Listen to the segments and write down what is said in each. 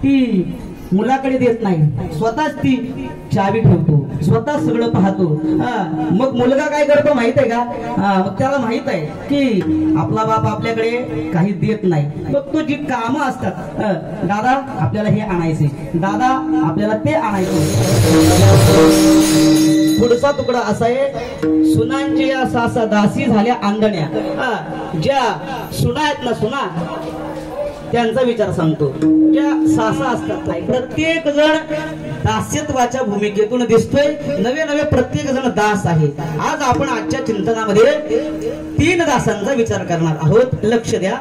ती मुलाकडे देत नाही, स्वतःच ती चावी ठेवतो, स्वतः सगळं पाहतो. मग मुलगा काय करतो माहित आहे का? मग त्याला माहित आहे की आपला बाप आपल्याकडे काही देत नाही. मग तो जी कामं असतात, दादा आपल्याला हे आणायचे, दादा आपल्याला ते आणायचे. पुढचा तुकडा असा आहे, सुनांची या सासा दासी झाल्या आंधण्या. ज्या सुना आहेत ना, सुना त्यांचा विचार सांगतो. ज्या सासा असतात नाही, प्रत्येक जण दास्यत्वाच्या भूमिकेतून दिसतोय. नवे नवे प्रत्येक जण दास आहे. आज आपण आजच्या चिंतनामध्ये 3 दासांचा विचार करणार आहोत. लक्ष द्या.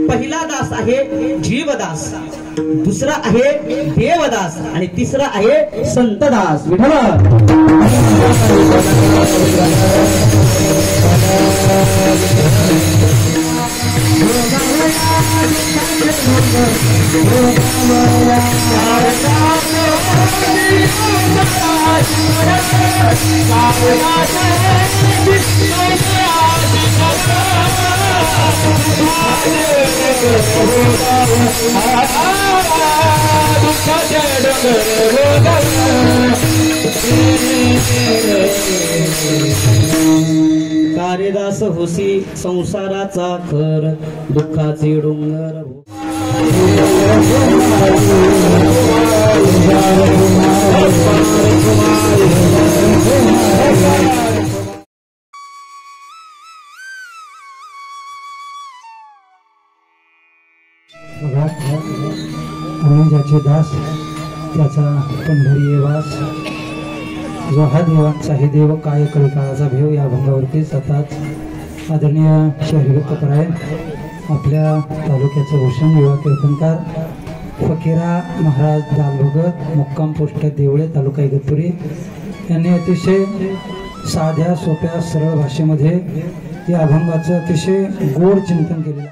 पहिला दास आहे जीवदास, दुसरा आहे देवदास आणि तिसरा आहे संतदास. विठ्ठल कार्यदास होसी संसाराचा खर, दुःखाचे डोंगर. आम्ही ज्याचे दास त्याचा पंढरी वास, जो हा देवांचाही देव काय कलिकाळाचा भेव. या भंगावरती सतत आदरणीय शहरी कपराय, आपल्या तालुक्याचे भूषण युवा कीर्तनकार फकीरा महाराज दालभगत, मुक्काम पोस्ट देवळे, तालुका इगतपुरी यांनी अतिशय साध्या सोप्या सरळ भाषेमध्ये या अभंगाचं अतिशय गोड चिंतन केलेलं.